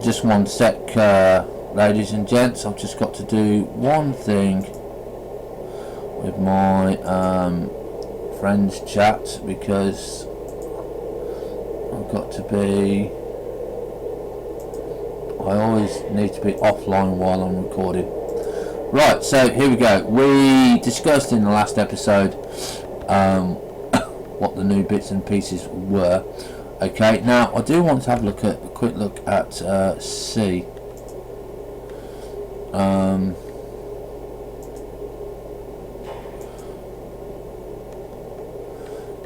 just one sec, ladies and gents. I've just got to do one thing with my friends chat, because I've got to be, I always need to be offline while I'm recording. Right, so here we go. We discussed in the last episode what the new bits and pieces were. Okay, now I do want to have a quick look at C.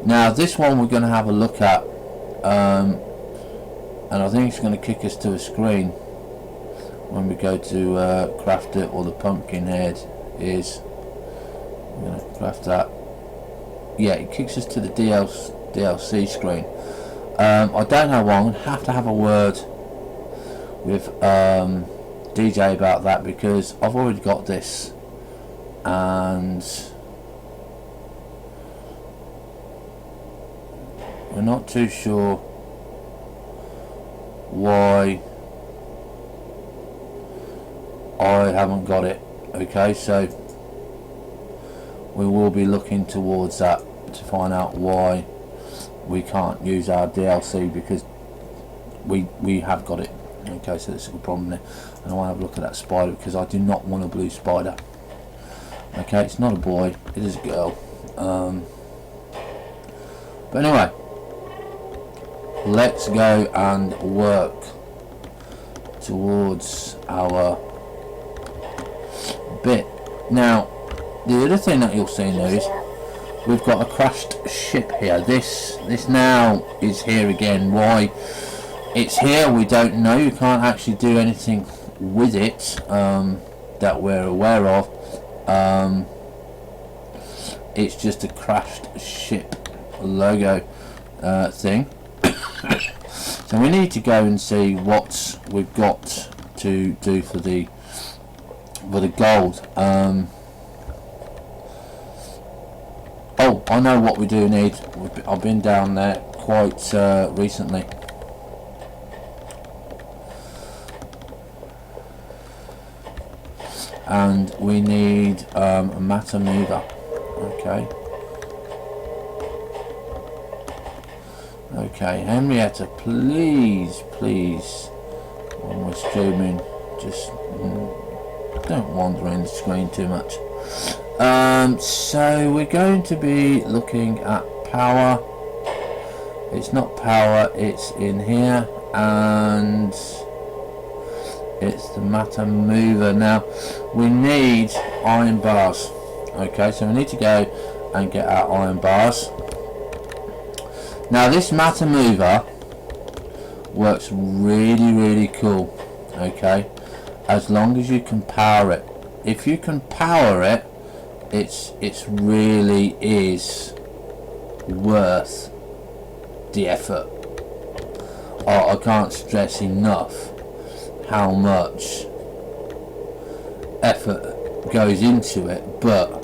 Now this one we're going to have a look at, and I think it's going to kick us to a screen when we go to craft it, or the pumpkin head is. I'm going to craft that. Yeah, it kicks us to the DLC screen. I don't know why. I'm going to have a word with DJ about that, because I've already got this, and we're not too sure why I haven't got it. Okay, so we will be looking towards that to find out why we can't use our DLC, because we have got it. Okay, so there's a problem there, and I want to have a look at that spider, because I do not want a blue spider. Okay, it's not a boy, it is a girl. But anyway, let's go and work towards our bit. Now, the other thing that you'll see now is we've got a crashed ship here. This now is here again. Why it's here we don't know. You can't actually do anything with it that we're aware of. It's just a crashed ship logo thing. So we need to go and see what we've got to do for the gold. Oh, I know what we do need. I've been down there quite recently. And we need a matter mover. Okay. Okay, Henrietta, please, when we're streaming, just don't wander in the screen too much. So we're going to be looking at power. It's not power, it's in here, and it's the matter mover. Now we need iron bars. Okay, so we need to go and get our iron bars. Now this matter mover works really cool. Okay, as long as you can power it. If you can power it, it's really is worth the effort. I can't stress enough how much effort goes into it, but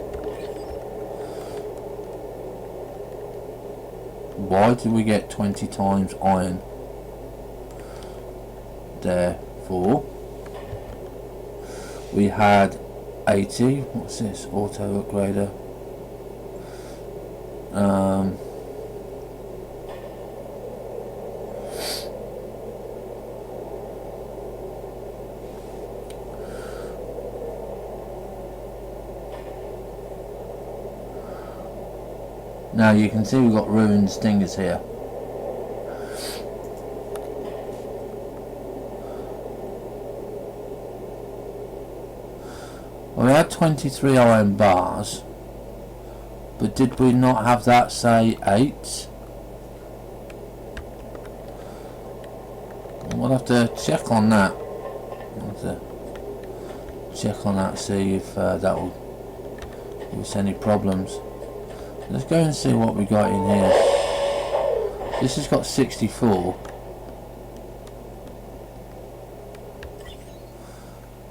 why did we get 20 times iron? Therefore we had 80. What's this? Auto upgrader. Now you can see we've got ruined stingers here. We had 23 iron bars, but did we not have that say 8? We'll have to check on that. We'll have to check on that, see if that will give us any problems. Let's go and see what we got in here. This has got 64.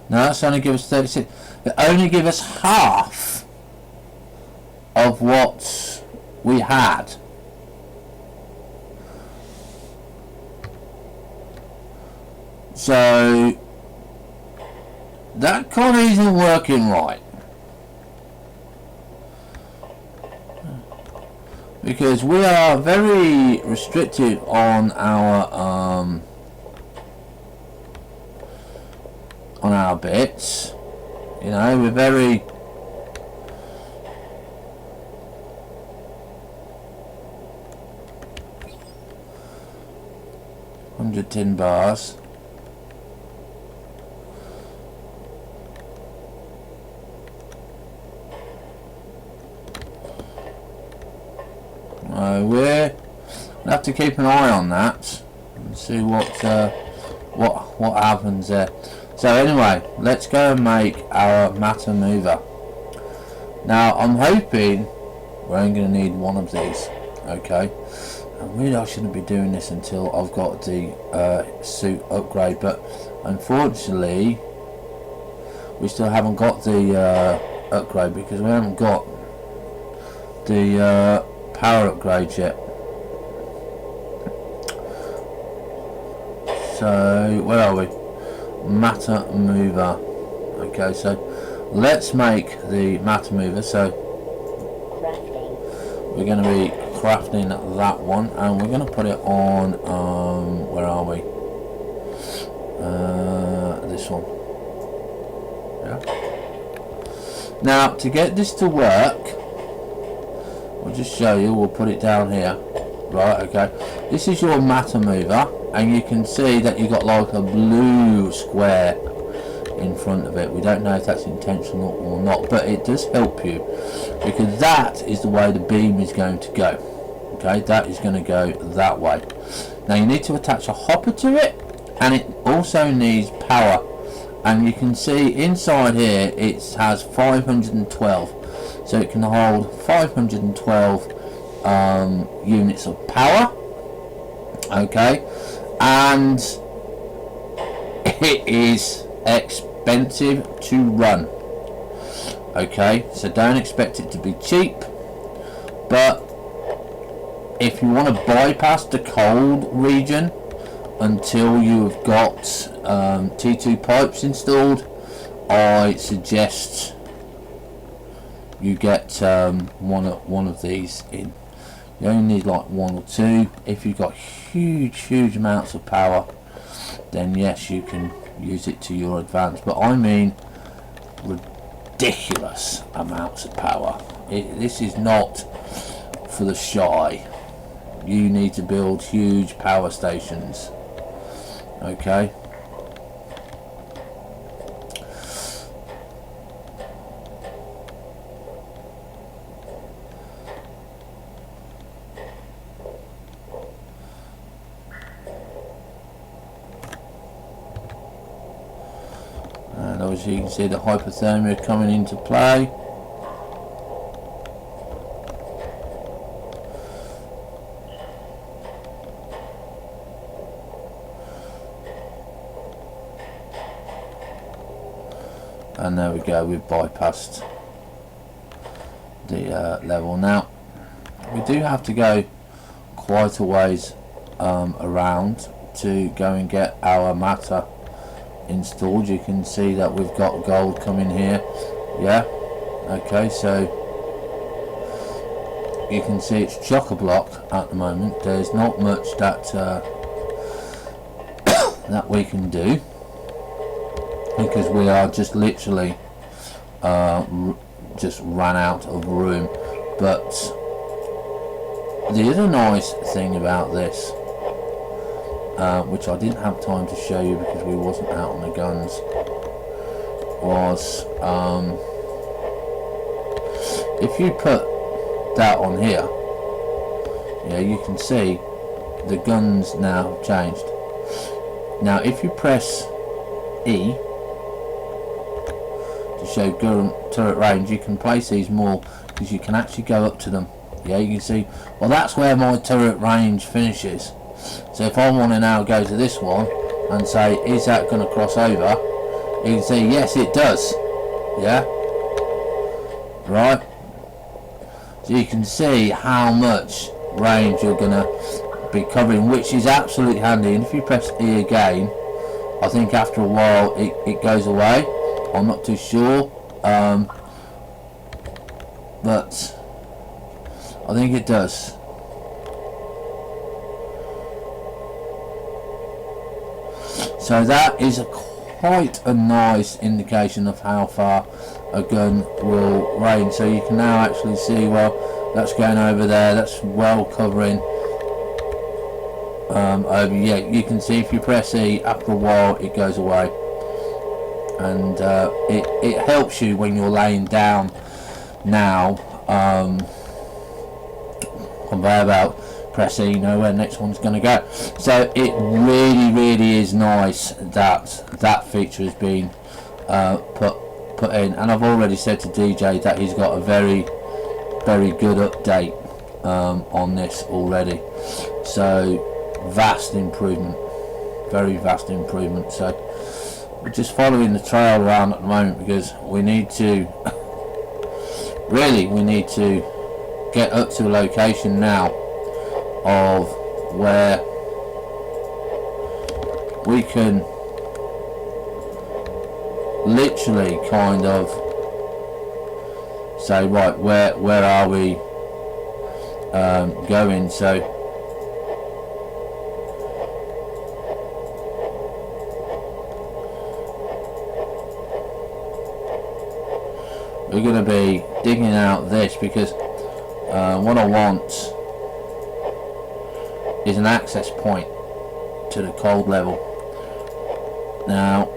No, that's only give us 36. It only give us half of what we had. So that con isn't working right, because we are very restrictive on our bits. You know, we're very tin bars. We're gonna have to keep an eye on that and see what happens there. So anyway, let's go and make our matter mover. Now I'm hoping we're only going to need one of these. Okay, and really I shouldn't be doing this until I've got the suit upgrade, but unfortunately we still haven't got the upgrade because we haven't got the power upgrade yet. So where are we? Matter mover. Okay, so let's make the matter mover. So we're going to be crafting that one, and we're going to put it on where are we? This one. Yeah. Now to get this to work, I'll just show you. We'll put it down here. Right, okay, this is your matter mover, and you can see that you got like a blue square in front of it. We don't know if that's intentional or not, but it does help you because that is the way the beam is going to go. Okay, that is going to go that way. Now you need to attach a hopper to it, and it also needs power, and you can see inside here it has 512, so it can hold 512 units of power. Okay, and it is expensive to run. Okay, so don't expect it to be cheap, but if you want to bypass the cold region until you've got T2 pipes installed, I suggest you get one of these in. You only need like one or two. If you've got huge amounts of power, then yes, you can use it to your advantage, but I mean ridiculous amounts of power. This is not for the shy. You need to build huge power stations. Okay, and obviously you can see the hypothermia coming into play. And there we go, we've bypassed the level. Now we do have to go quite a ways around to go and get our matter installed. You can see that we've got gold coming here. Yeah, okay, so you can see it's chock-a-block at the moment. There's not much that that we can do, because we are just literally just ran out of room. But the other nice thing about this, which I didn't have time to show you because we wasn't out on the guns, was if you put that on here, yeah, you can see the guns now have changed. Now if you press E to show turret range, you can place these more because you can actually go up to them. Yeah, you can see, well, that's where my turret range finishes. So if I want to now go to this one and say, is that going to cross over, you can see, yes, it does. Yeah, right, so you can see how much range you're going to be covering, which is absolutely handy. And if you press E again, I think after a while it goes away. I'm not too sure, but I think it does. So that is quite a nice indication of how far a gun will range. So you can now actually see, well, that's going over there, that's well covering over. Yeah, you can see if you press E, after a while it goes away, and it helps you when you're laying down now. Conveyor belt, press E, you know where the next one's going to go. So it really is nice that that feature has been put in, and I've already said to DJ that he's got a very good update on this already. So vast improvement, very vast improvement. So we're just following the trail around at the moment because we need to we need to get up to a location now of where we can literally kind of say, right, where are we going? So we're going to be digging out this because what I want is an access point to the cold level. Now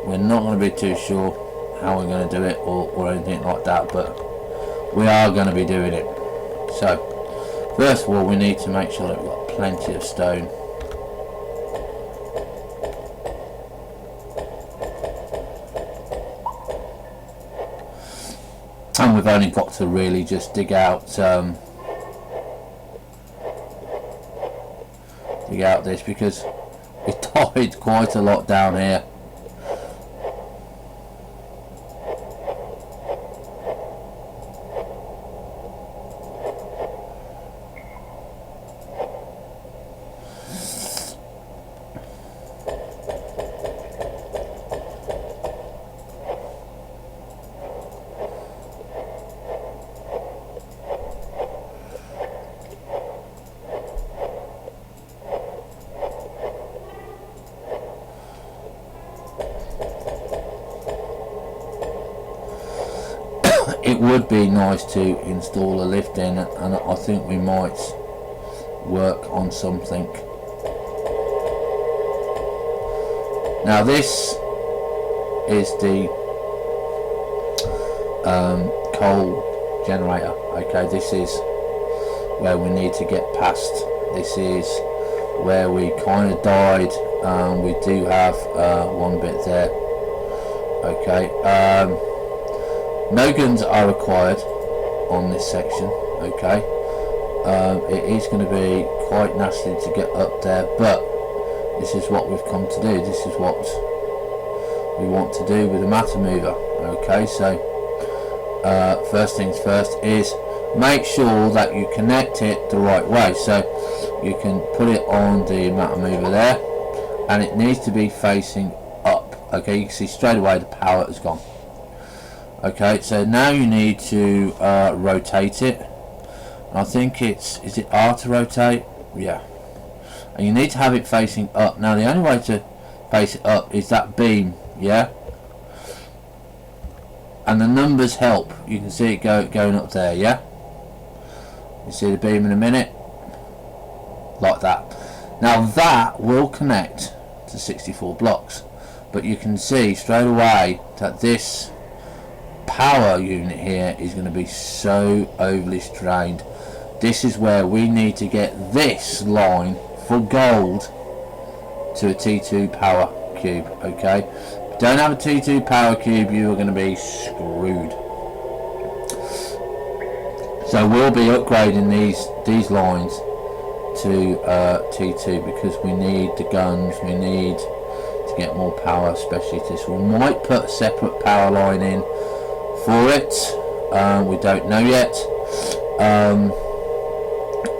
we're not going to be too sure how we're going to do it or anything like that, but we are going to be doing it. So first of all, we need to make sure that we've got plenty of stone. And we've only got to really just dig out this because it died quite a lot down here. It would be nice to install a lift in, and I think we might work on something. Now this is the coal generator. Okay, this is where we need to get past. This is where we kind of died. We do have one bit there. Okay. No guns are required on this section. Okay, it is going to be quite nasty to get up there, but this is what we've come to do. This is what we want to do with the matter mover. Okay, so first things first is make sure that you connect it the right way. So you can put it on the matter mover there, and it needs to be facing up. Okay, you can see straight away the power has gone. Okay, so now you need to rotate it. I think is it R to rotate? Yeah. And you need to have it facing up. Now the only way to face it up is that beam, yeah? And the numbers help. You can see it going up there, yeah? You see the beam in a minute? Like that. Now that will connect to 64 blocks. But you can see straight away that this power unit here is going to be so overly strained. This is where we need to get this line for gold to a T2 power cube. Okay, if you don't have a T2 power cube, you are going to be screwed. So we'll be upgrading these lines to T2 because we need the guns, we need to get more power, especially this. We might put a separate power line in for it. We don't know yet.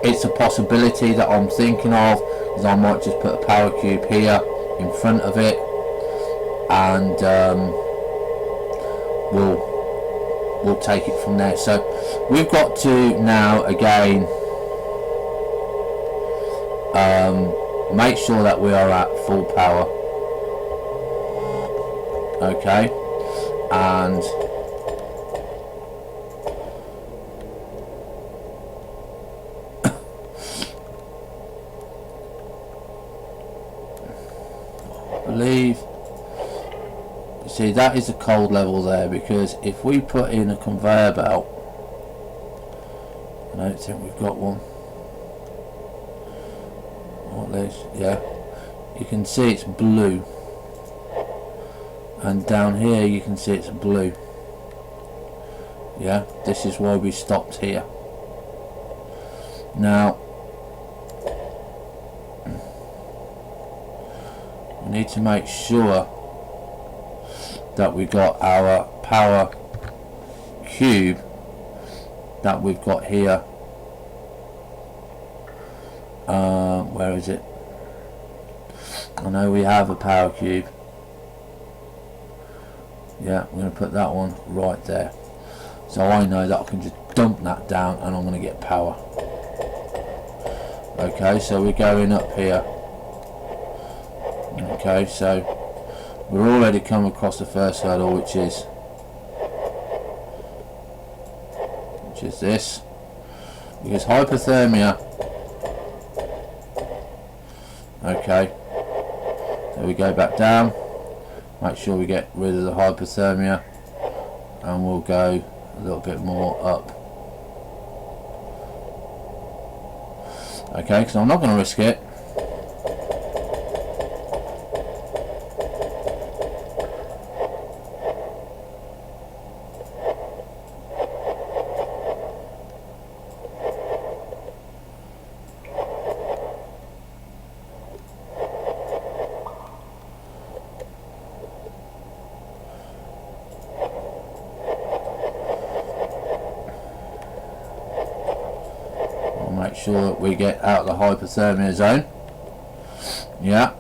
it's a possibility that I'm thinking of, is I might just put a power cube here in front of it, and we'll take it from there. So we've got to now again make sure that we are at full power. Okay, and believe, see, that is a cold level there, because if we put in a conveyor belt, I don't think we've got one. What this? Yeah, you can see it's blue, and down here you can see it's blue. Yeah, this is why we stopped here. Now we need to make sure that we got our power cube that we've got here. Where is it? I know we have a power cube. Yeah, we're going to put that one right there, so I know that I can just dump that down and I'm going to get power. Okay, so we're going up here. Okay, so we're already come across the first hurdle, which is this, because hypothermia. Okay, so we go back down, make sure we get rid of the hypothermia, and we'll go a little bit more up. Okay, because I'm not going to risk it. Make sure that we get out of the hypothermia zone. Yeah.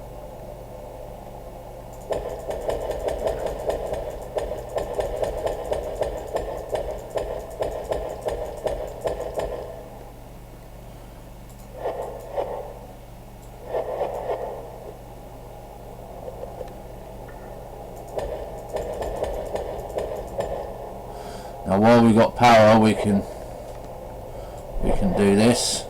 Now while we got power, we can do this.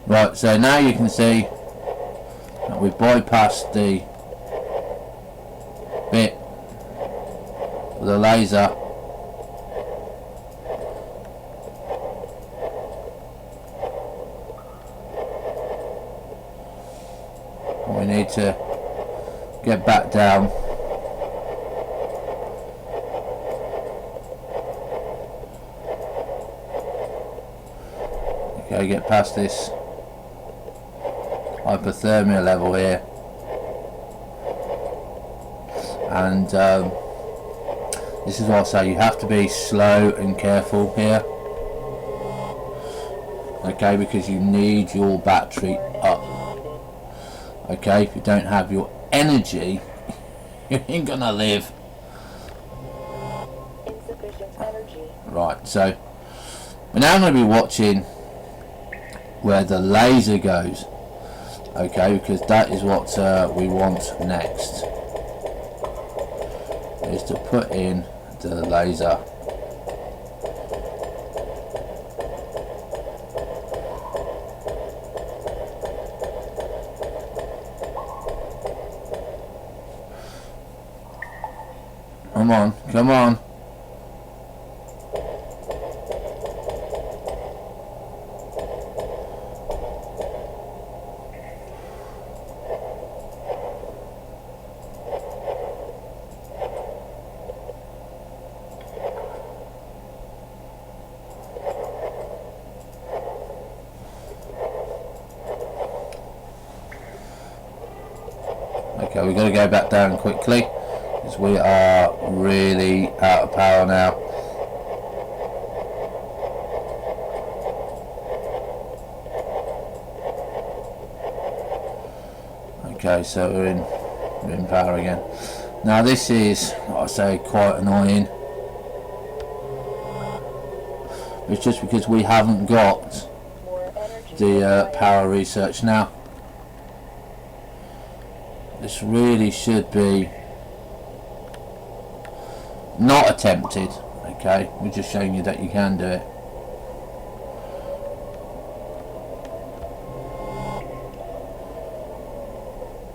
Right, so now you can see that we've bypassed the bit with the laser. We need to get back down. Okay, get past this hypothermia level here, and this is what I say, you have to be slow and careful here, okay, because you need your battery up. Okay, if you don't have your energy, you ain't gonna live. Insufficient energy. Right, so we're now going to be watching where the laser goes. Okay, because that is what we want next, is to put in the laser. Come on, come on. Okay, we've got to go back down quickly because we are really out of power now. Okay, so we're in power again. Now this is, I say, quite annoying. It's just because we haven't got the power research now. This really should be not attempted. Okay, we're just showing you that you can do it.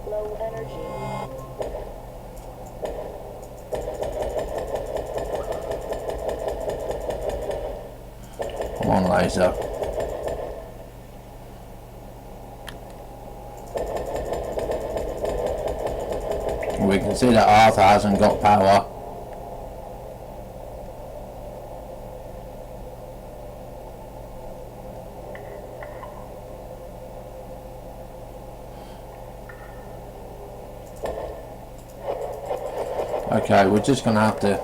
Low energy. Come on, laser. We can see that Arthur hasn't got power. Okay, we're just gonna have to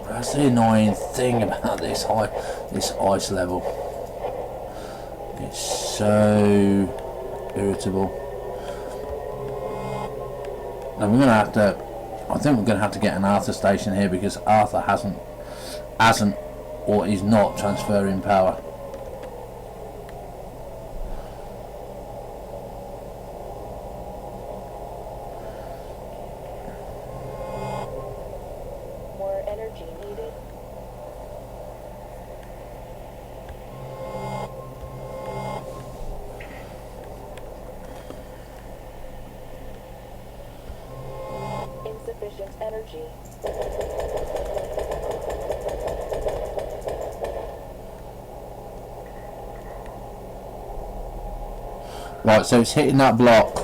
that's the annoying thing about this ice level. It's so irritable. And we're gonna have to, I think we're gonna have to get an Arthur station here because Arthur hasn't or is not transferring power. More energy needed. Insufficient energy. Right, so it's hitting that block.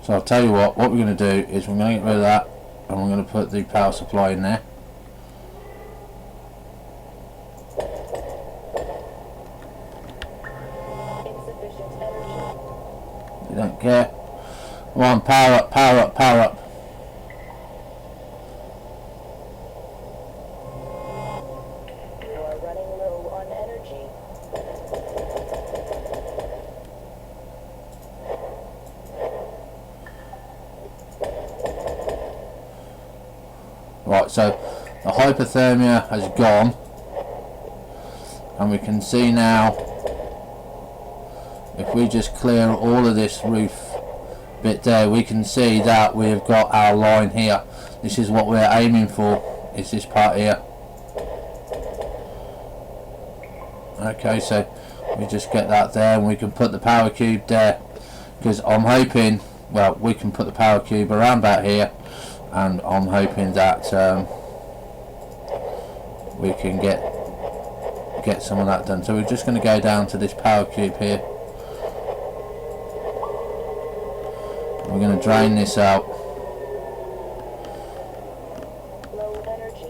So I'll tell you what we're going to do is we're going to get rid of that and we're going to put the power supply in there. Insufficient energy. You don't care. Come on, power up, power up, power up. You are running low on energy. Right, so the hypothermia has gone and we can see now if we just clear all of this roof bit there, we can see that we've got our line here. This is what we're aiming for, is this part here. Okay, so we just get that there and we can put the power cube there because I'm hoping, well, we can put the power cube around about here and I'm hoping that we can get some of that done. So we're just going to go down to this power cube here. We're going to drain this out. Low energy.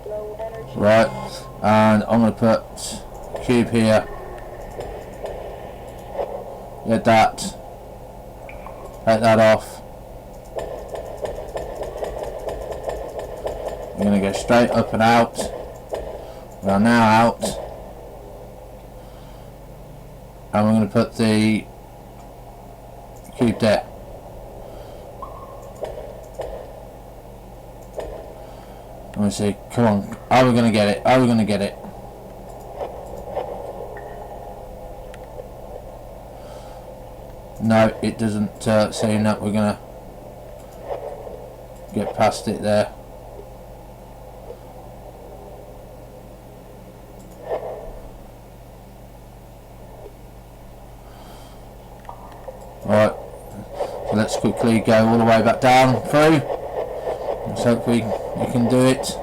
Low energy. Right, and I'm going to put a cube here. Get that. Take that off. We're going to go straight up and out. We are now out. And we're going to put the cube there. Let me see. Come on. Are we going to get it? Are we going to get it? No, it doesn't seem that we're going to get past it there. Right, so let's quickly go all the way back down through. Let's hope we can do it.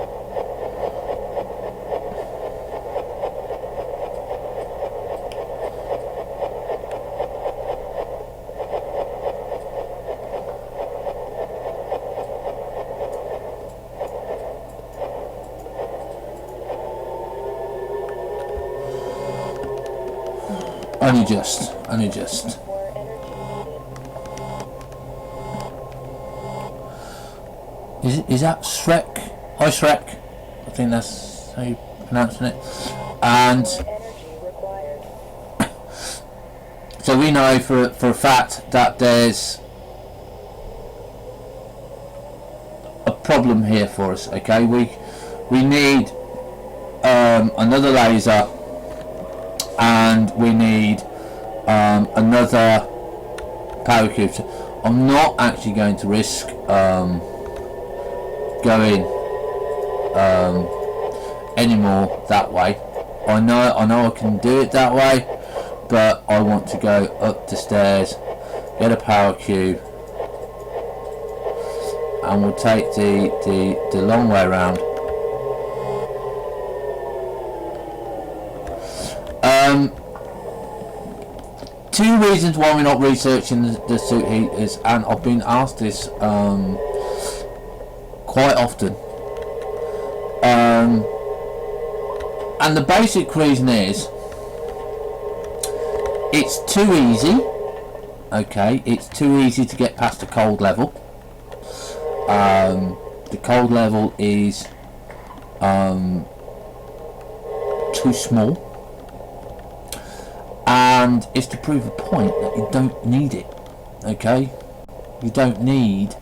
Only just. More energy needed. Is that Shrek? Hi Shrek. I think that's how you're pronouncing it. And Energy required. so we know for a fact that there's a problem here for us. Okay, we need another laser, and we need another power cube. So I'm not actually going to risk going anymore that way. I know I can do it that way, but I want to go up the stairs, get a power cube, and we'll take the long way around. Two reasons why we're not researching the suit heaters, and I've been asked this quite often, and the basic reason is it's too easy. Okay, it's too easy to get past the cold level. The cold level is too small. And it's to prove a point that you don't need it. Okay, you don't need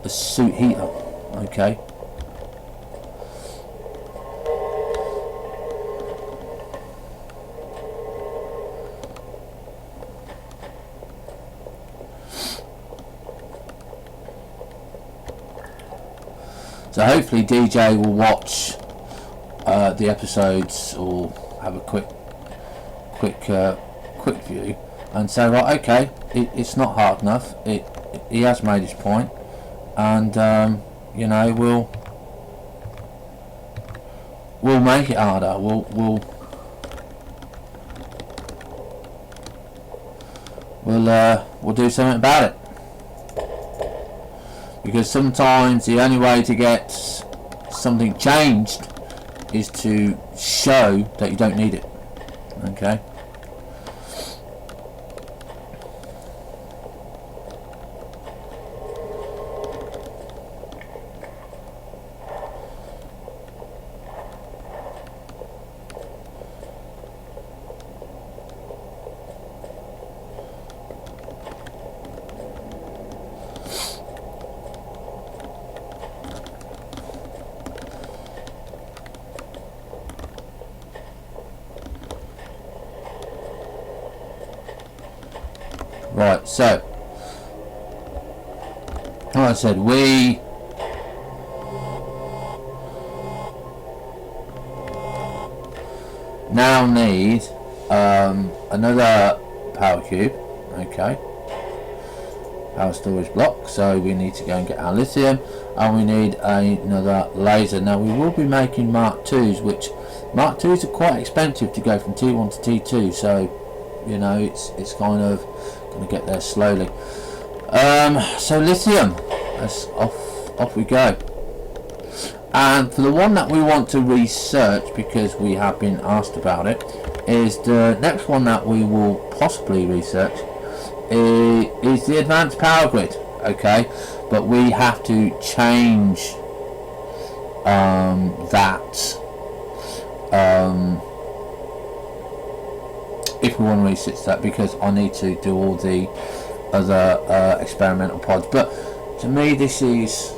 a suit heater. Okay. So hopefully DJ will watch the episodes or have a quick view and say, right, okay, it's not hard enough. He has made his point, and you know, we'll make it harder. We'll do something about it, because sometimes the only way to get something changed is to show that you don't need it. Okay. Right, so like I said, we now need another power cube. Okay, power storage block. So we need to go and get our lithium, and we need another laser. Now we will be making Mark IIs, which Mark IIs are quite expensive to go from T1 to T2. So you know, it's kind of going to get there slowly. So lithium, let's off we go. And for the one that we want to research, because we have been asked about it, is the next one that we will possibly research is the advanced power grid. Okay, but we have to change that if we want to research that, because I need to do all the other experimental pods. But to me, this is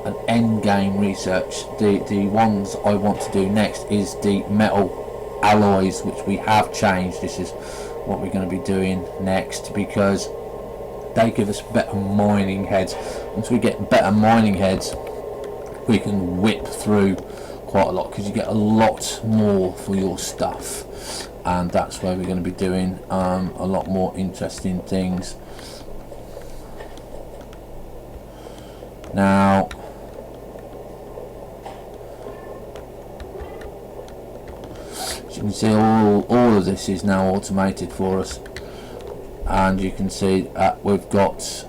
an end game research. The ones I want to do next is the metal alloys, which we have changed. This is what we're going to be doing next, because they give us better mining heads. Once we get better mining heads, we can whip through quite a lot, because you get a lot more for your stuff, and that's where we're going to be doing a lot more interesting things. Now, as you can see, all of this is now automated for us, and you can see that we've got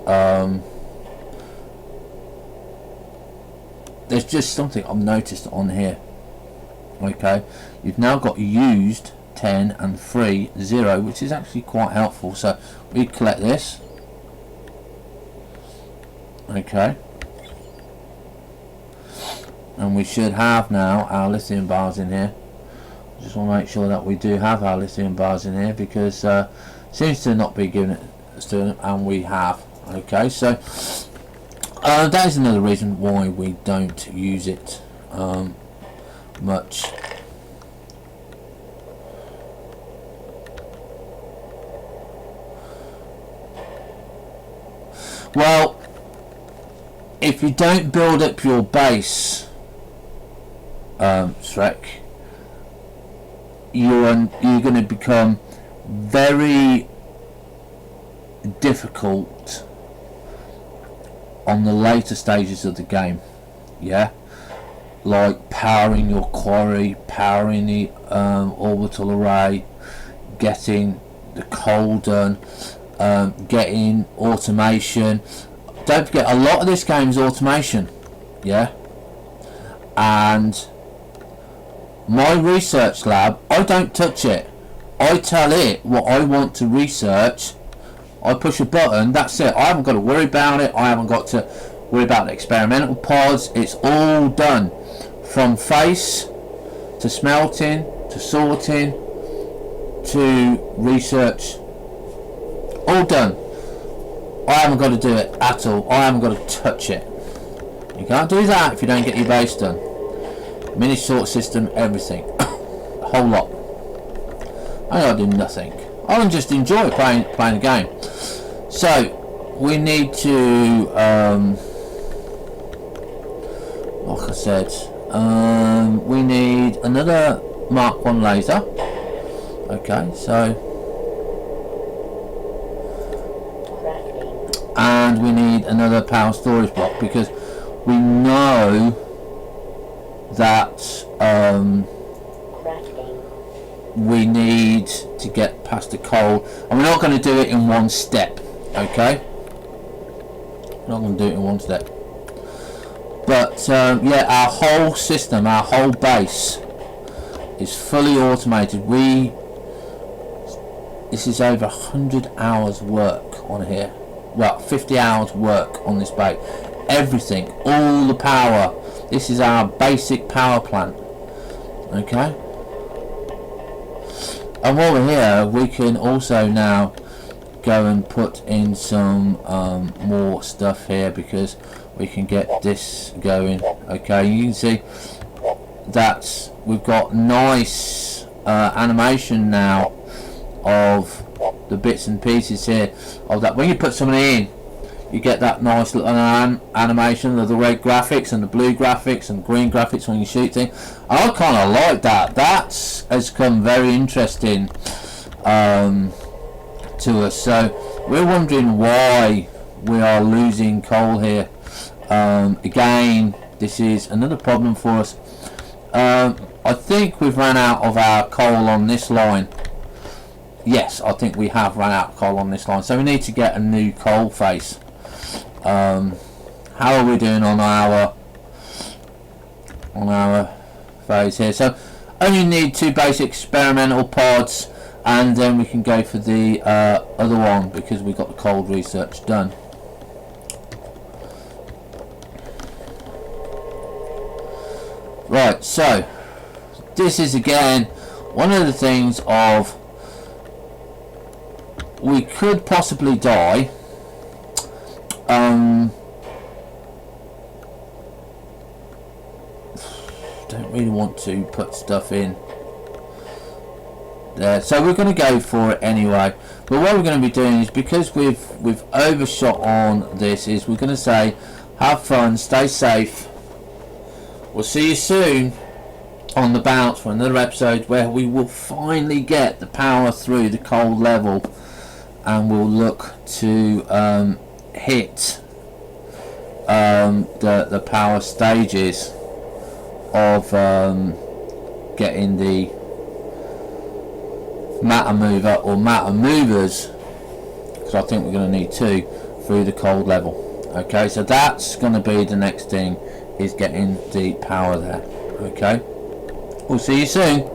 there's just something I've noticed on here. Okay, you've now got used 10 and free 0, which is actually quite helpful. So we collect this. Okay, and we should have now our lithium bars in here. Just want to make sure that we do have our lithium bars in here, because seems to not be giving it to them, and we have. Okay, so that is another reason why we don't use it much. Well, if you don't build up your base, Shrek, you're going to become very difficult on the later stages of the game. Yeah, like powering your quarry, powering the orbital array, getting the coal done, getting automation. Don't forget, a lot of this game is automation. Yeah, and my research lab, I don't touch it. I tell it what I want to research. I push a button, that's it. I haven't got to worry about it. I haven't got to worry about the experimental pods. It's all done, from face to smelting to sorting to research. All done. I haven't got to do it at all. I haven't got to touch it. You can't do that if you don't get your base done. Mini sort system, everything. A whole lot. I gotta do nothing. I can just enjoy playing the game. So we need to, like I said, we need another Mark 1 laser. Okay, so, and we need another power storage block, because we know that we need to get past the coal, and we're not going to do it in one step. Okay, we're not going to do it in one step, but yeah, our whole system, our whole base is fully automated. This is over 100 hours work on here. Well, 50 hours work on this base. Everything, all the power. This is our basic power plant. Okay, and while we're here, we can also now go and put in some more stuff here, because we can get this going. Okay, you can see that we've got nice animation now of the bits and pieces here of that. When you put something in, you get that nice little animation of the red graphics and the blue graphics and green graphics when you shoot things. I kind of like that. That has come very interesting to us. So we're wondering why we are losing coal here. Again, this is another problem for us. I think we've run out of our coal on this line. Yes, I think we have run out of coal on this line, so we need to get a new coal face. How are we doing on our phase here? So only need 2 basic experimental pods, and then we can go for the other one, because we've got the cold research done. Right, so this is again one of the things of, we could possibly die. really want to put stuff in there, so we're going to go for it anyway. But what we're going to be doing is, because we've overshot on this, is we're going to say have fun, stay safe, we'll see you soon on the bounce for another episode where we will finally get the power through the cold level, and we'll look to hit the power stages of getting the matter mover or matter movers, because I think we're going to need 2 through the cold level. Okay, so that's going to be the next thing, is getting the power there. Okay, we'll see you soon.